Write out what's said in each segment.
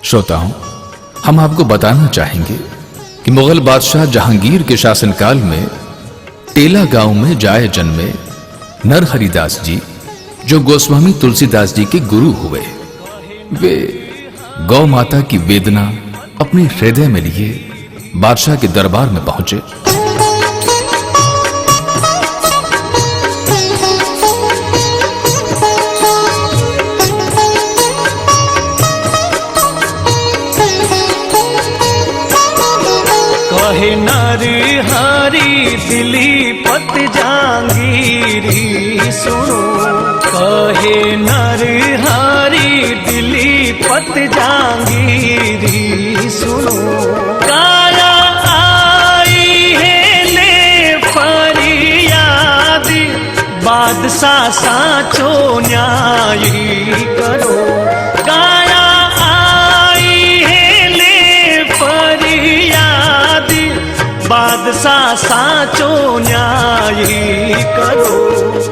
श्रोताओं, हम आपको बताना चाहेंगे कि मुगल बादशाह जहांगीर के शासनकाल में टेला गांव में जाए जन्मे नरहरिदास जी, जो गोस्वामी तुलसीदास जी के गुरु हुए, वे गौ माता की वेदना अपने हृदय में लिए बादशाह के दरबार में पहुंचे। कहे नरहरि दिलीपत जहांगीरी सुनो, कहे नरहरि दिलीपत जहांगीरी सुनो। काया आई है ले फरियाद, बादशाह साचो न्याय करो। काया आई है ले फरियाद, बादशाह साचो न्याय करो।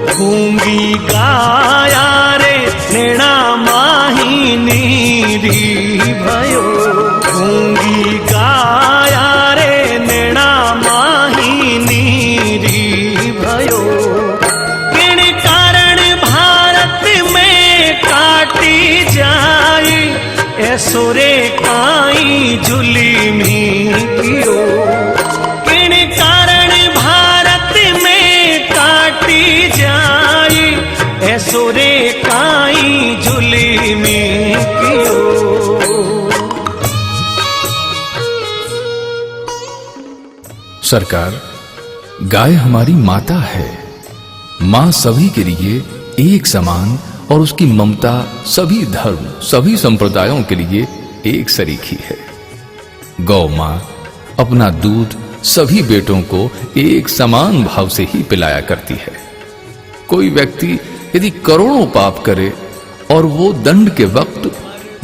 गूंगी गाया रे नेणा माही नीरी भयो, गूंगी गाया रे नेणा माही नीरी भयो। किन कारण भारत में काटी जाए, ऐसो रे काई जुल्मी कियो। किन कारण भारत में काटी जाए, ऐसो रे काई जुल्मी कियो। सरकार, गाय हमारी माता है। मां सभी के लिए एक समान और उसकी ममता सभी धर्म, सभी संप्रदायों के लिए एक सरीखी है। गौ मां अपना दूध सभी बेटों को एक समान भाव से ही पिलाया करती है। कोई व्यक्ति यदि करोड़ों पाप करे और वो दंड के वक्त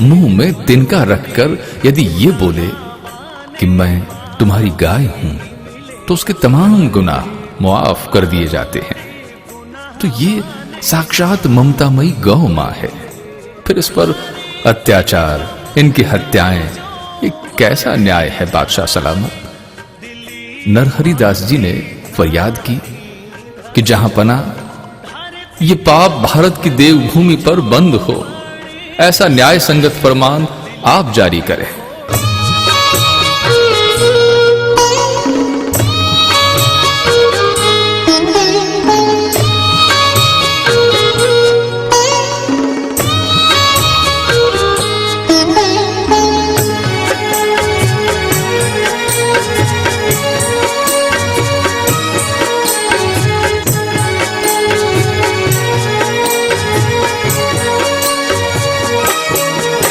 मुंह में तिनका रखकर यदि ये बोले कि मैं तुम्हारी गाय हूं, तो उसके तमाम गुनाह मुआफ कर दिए जाते हैं। तो ये साक्षात ममतामयी गौ मां है। फिर इस पर अत्याचार, इनकी हत्याएं, ये कैसा न्याय है बादशाह सलामत। नरहरिदास जी ने फरियाद की कि जहां पना ये पाप भारत की देवभूमि पर बंद हो, ऐसा न्याय संगत फरमान आप जारी करें।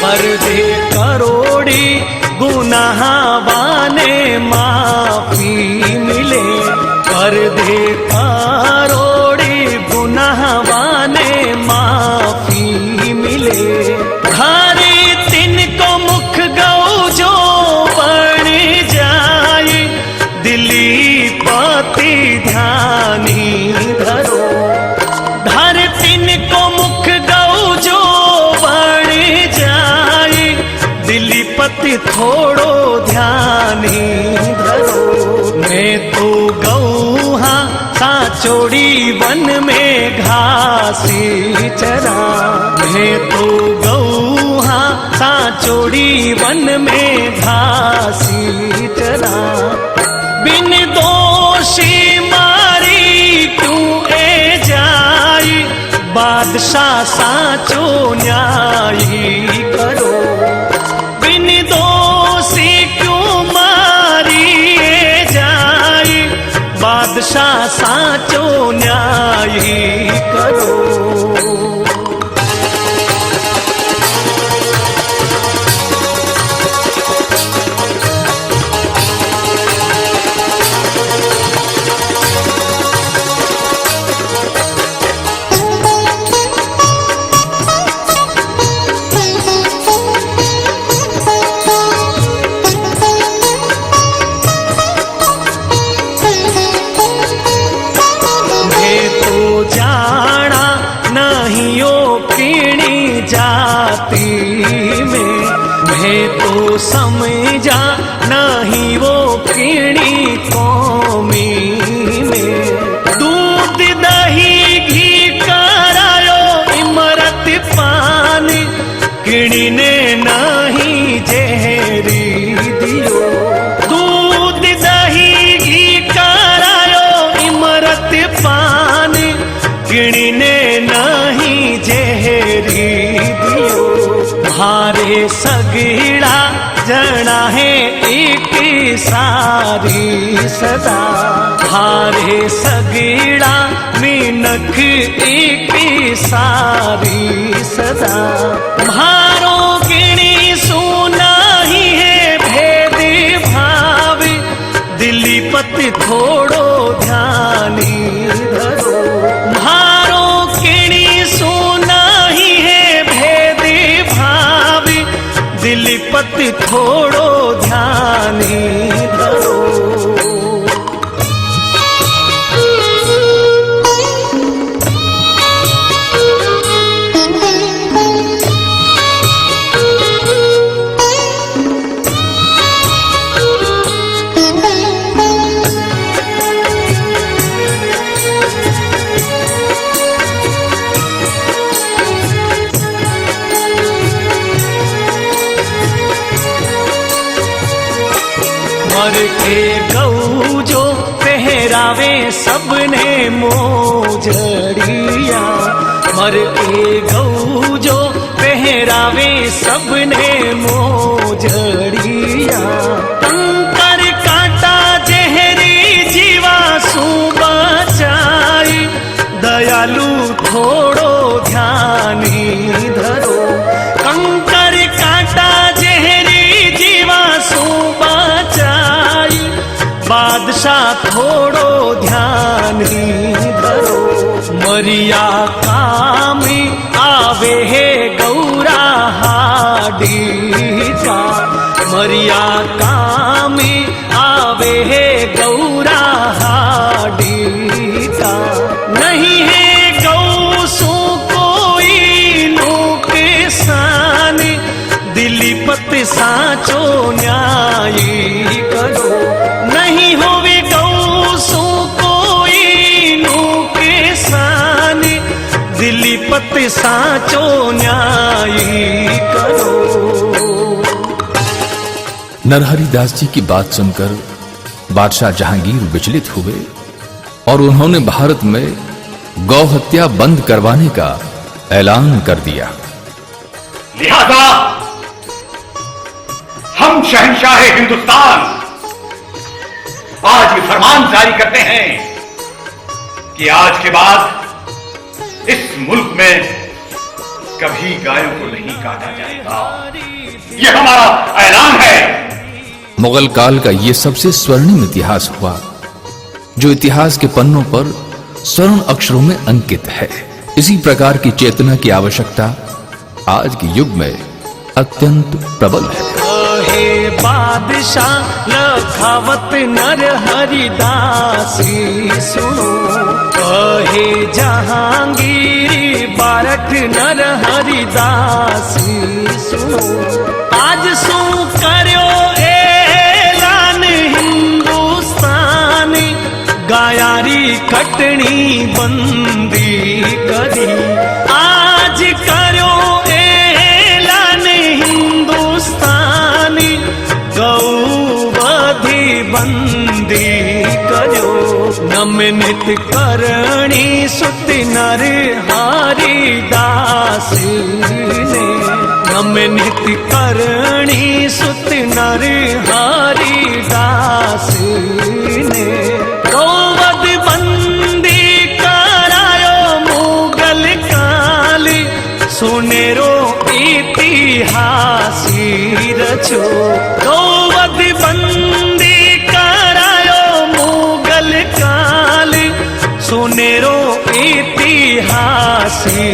पर दे करोड़ी गुनाहवाने माफी मिले, पर दे करोड़ी गुनाहवाने माफी मिले। हरे तिनको मुख गौ जो बन जाए, दिलीपति ध्यानी धरो। धर तिनको मुख गौ जो दिलीपति थोड़ो ध्यानी धरो। मैं तो गौहा साचोड़ी वन में घासी चरा, मैं तो गौहा साचोड़ी वन में घासी चरा। बिन दोषी मारी क्यों ए जाई, बादशाह साचो न्याय करो। बिन दोषी क्यों मारी जाए, बादशाह साचो न्याय करो। कहे तो समझा नहीं वो किणी कौमी में। दूध दही घी करायो इमरत पान, किणी ने नहीं जहरी दियो। दूध दही घी करायो इमरत पान, किणी ने नहीं जहरी दियो। भारे सगीड़ा जना है एक सारी सदा, भारे सगीड़ा मीनख एक सारी सदा। भारो किणी सुना ही है भेद भाव, दिलीपत थोड़ो ध्यानी धरो। भारो किणी सुना ही है भेद भाव, दिलीपत थोड़ो ध्यानी धरो। मर के गऊ जो पहरावे सबने मोजड़िया, मर के गऊ जो पहरावे सबने मोजड़िया। कंकर काटा जहरी जीवा सु बचाई, दयालु थोड़ो ध्यानी धरो। कंकर काटा जहरी जीवा सु बचाई, बादशाह थोड़ो ध्यानी धरो। मरिया काम आवे है गौरा हाडी का, मरिया काम आवे है गौरा हाडी का। नहीं है गौ सु कोई नुकसान, दिलीपत साचो न्यायी करो। नहीं होवे गौ सु कोई नुकसान, दिलीपत साचो न्यायी करो। नरहरि दास जी की बात सुनकर बादशाह जहांगीर विचलित हुए और उन्होंने भारत में गौ हत्या बंद करवाने का ऐलान कर दिया। लिहाजा हम शहंशाह हिंदुस्तान आज ये फरमान जारी करते हैं कि आज के बाद इस मुल्क में कभी गायों को नहीं काटा जाएगा। ये हमारा ऐलान है। मुगल काल का यह सबसे स्वर्णिम इतिहास हुआ, जो इतिहास के पन्नों पर स्वर्ण अक्षरों में अंकित है। इसी प्रकार की चेतना की आवश्यकता आज के युग में अत्यंत प्रबल है। कहे बादशाह लखावत नरहरि दासी सुनो, कहे जहांगीर बारठ नरहरि दासी सुनो। आज सु करो ऐलान हिंदुस्तान, गायारी कटनी बंदी करी। आज करो ऐलान हिंदुस्तान, गौवधि बंदी करो। नमनित करणी सुत नरहरि दास ने, नमनित करणी सुत नरहरि दास ने। गौवध बंदी करायो मुगल काल, सुनेरो इतिहासी रचो। गौवध बंदी करायो मुगल काल, सुनेरो इतिहासी